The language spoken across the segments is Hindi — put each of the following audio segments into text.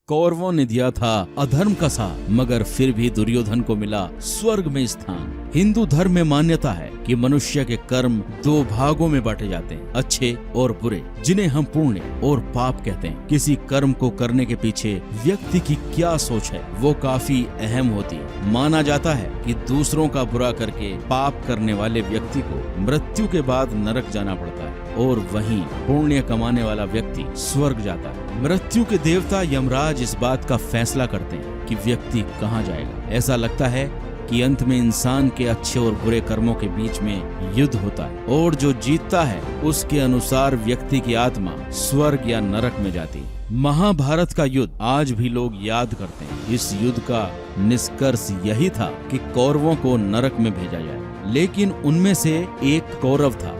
कौरवों ने दिया था अधर्म का साथ, मगर फिर भी दुर्योधन को मिला स्वर्ग में स्थान। हिंदू धर्म में मान्यता है कि मनुष्य के कर्म दो भागों में बांटे जाते हैं, अच्छे और बुरे, जिन्हें हम पुण्य और पाप कहते हैं। किसी कर्म को करने के पीछे व्यक्ति की क्या सोच है वो काफी अहम होती है। माना जाता है कि दूसरों का बुरा करके पाप करने वाले व्यक्ति को मृत्यु के बाद नरक जाना पड़ता है और वहीं पुण्य कमाने वाला व्यक्ति स्वर्ग जाता है। मृत्यु के देवता यमराज इस बात का फैसला करते हैं कि व्यक्ति कहाँ जाएगा। ऐसा लगता है कि अंत में इंसान के अच्छे और बुरे कर्मों के बीच में युद्ध होता है और जो जीतता है उसके अनुसार व्यक्ति की आत्मा स्वर्ग या नरक में जाती है। महाभारत का युद्ध आज भी लोग याद करते हैं। इस युद्ध का निष्कर्ष यही था कि कौरवों को नरक में भेजा जाए, लेकिन उनमें से एक कौरव था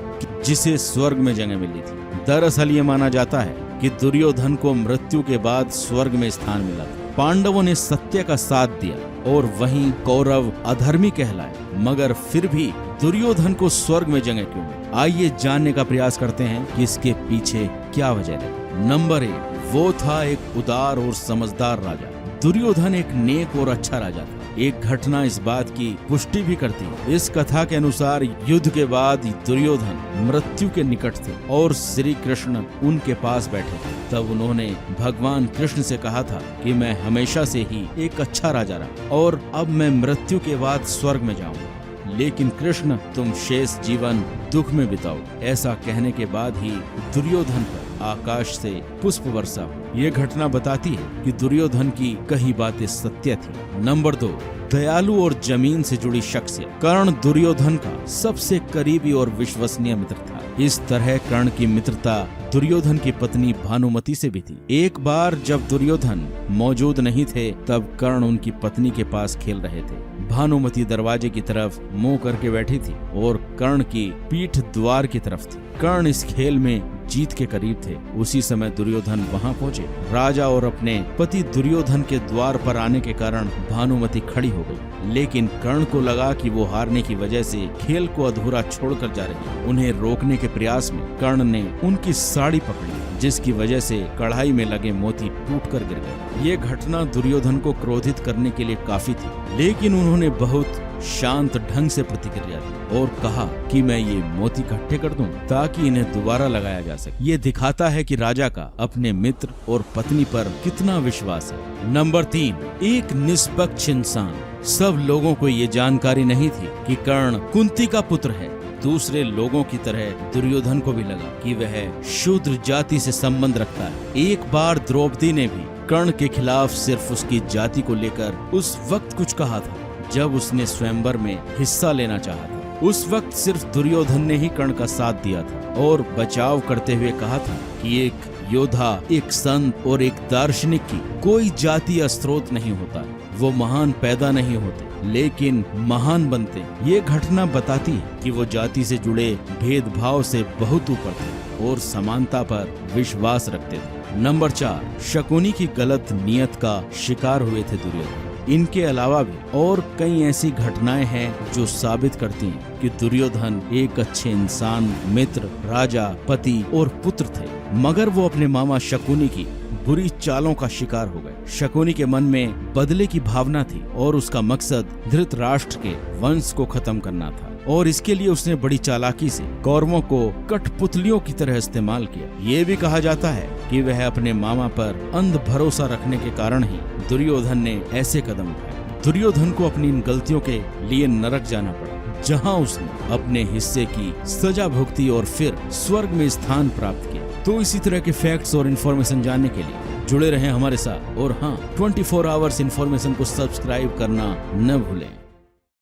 जिसे स्वर्ग में जगह मिली थी। दरअसल ये माना जाता है कि दुर्योधन को मृत्यु के बाद स्वर्ग में स्थान मिला था। पांडवों ने सत्य का साथ दिया और वहीं कौरव अधर्मी कहलाए, मगर फिर भी दुर्योधन को स्वर्ग में जगह क्यों मिली? आइए जानने का प्रयास करते हैं कि इसके पीछे क्या वजह है। नंबर 1, वो था एक उदार और समझदार राजा। दुर्योधन एक नेक और अच्छा राजा था। एक घटना इस बात की पुष्टि भी करती है। इस कथा के अनुसार युद्ध के बाद दुर्योधन मृत्यु के निकट थे और श्री कृष्ण उनके पास बैठे थे। तब उन्होंने भगवान कृष्ण से कहा था कि मैं हमेशा से ही एक अच्छा राजा रहा और अब मैं मृत्यु के बाद स्वर्ग में जाऊंगा, लेकिन कृष्ण तुम शेष जीवन दुख में बिताओ। ऐसा कहने के बाद ही दुर्योधन पर आकाश से पुष्प वर्षा हुई। ये घटना बताती है कि दुर्योधन की कई बातें सत्य थी। नंबर 2, दयालु और जमीन से जुड़ी शख्सियत। कर्ण दुर्योधन का सबसे करीबी और विश्वसनीय मित्र था। इस तरह कर्ण की मित्रता दुर्योधन की पत्नी भानुमति से भी थी। एक बार जब दुर्योधन मौजूद नहीं थे तब कर्ण उनकी पत्नी के पास खेल रहे थे। भानुमति दरवाजे की तरफ मुंह करके बैठी थी और कर्ण की पीठ द्वार की तरफ थी। कर्ण इस खेल में जीत के करीब थे। उसी समय दुर्योधन वहां पहुंचे। राजा और अपने पति दुर्योधन के द्वार पर आने के कारण भानुमति खड़ी हो गई, लेकिन कर्ण को लगा कि वो हारने की वजह से खेल को अधूरा छोड़कर जा रही है। उन्हें रोकने के प्रयास में कर्ण ने उनकी साड़ी पकड़ी, जिसकी वजह से कढ़ाई में लगे मोती टूटकर गिर गए। ये घटना दुर्योधन को क्रोधित करने के लिए काफी थी, लेकिन उन्होंने बहुत शांत ढंग से प्रतिक्रिया दी और कहा कि मैं ये मोती इकट्ठे कर दूं ताकि इन्हें दोबारा लगाया जा सके। ये दिखाता है कि राजा का अपने मित्र और पत्नी पर कितना विश्वास है। नंबर 3, एक निष्पक्ष इंसान। सब लोगों को ये जानकारी नहीं थी कि कर्ण कुंती का पुत्र है। दूसरे लोगों की तरह दुर्योधन को भी लगा कि वह शूद्र जाति से संबंध रखता है। एक बार द्रौपदी ने भी कर्ण के खिलाफ सिर्फ उसकी जाति को लेकर उस वक्त कुछ कहा था जब उसने स्वयंवर में हिस्सा लेना चाहा था। उस वक्त सिर्फ दुर्योधन ने ही कर्ण का साथ दिया था और बचाव करते हुए कहा था कि एक योद्धा, एक संत और एक दार्शनिक की कोई जातीय स्रोत नहीं होता। वो महान पैदा नहीं होते लेकिन महान बनते। ये घटना बताती है कि वो जाति से जुड़े भेदभाव से बहुत ऊपर थे और समानता पर विश्वास रखते थे। नंबर 4, शकुनी की गलत नियत का शिकार हुए थे दुर्योधन। इनके अलावा भी और कई ऐसी घटनाएं हैं जो साबित करती हैं कि दुर्योधन एक अच्छे इंसान, मित्र, राजा, पति और पुत्र थे, मगर वो अपने मामा शकुनी की बुरी चालों का शिकार हो गए। शकुनी के मन में बदले की भावना थी और उसका मकसद धृतराष्ट्र के वंश को खत्म करना था और इसके लिए उसने बड़ी चालाकी से कौरवों को कठपुतलियों की तरह इस्तेमाल किया। ये भी कहा जाता है कि वह अपने मामा पर अंध भरोसा रखने के कारण ही दुर्योधन ने ऐसे कदम उठाए। दुर्योधन को अपनी इन गलतियों के लिए नरक जाना पड़ा, जहां उसने अपने हिस्से की सजा भुगती और फिर स्वर्ग में स्थान प्राप्त किया। तो इसी तरह के फैक्ट्स और इन्फॉर्मेशन जानने के लिए जुड़े रहें हमारे साथ और हाँ, 24 आवर्स इन्फॉर्मेशन को सब्सक्राइब करना न भूलें।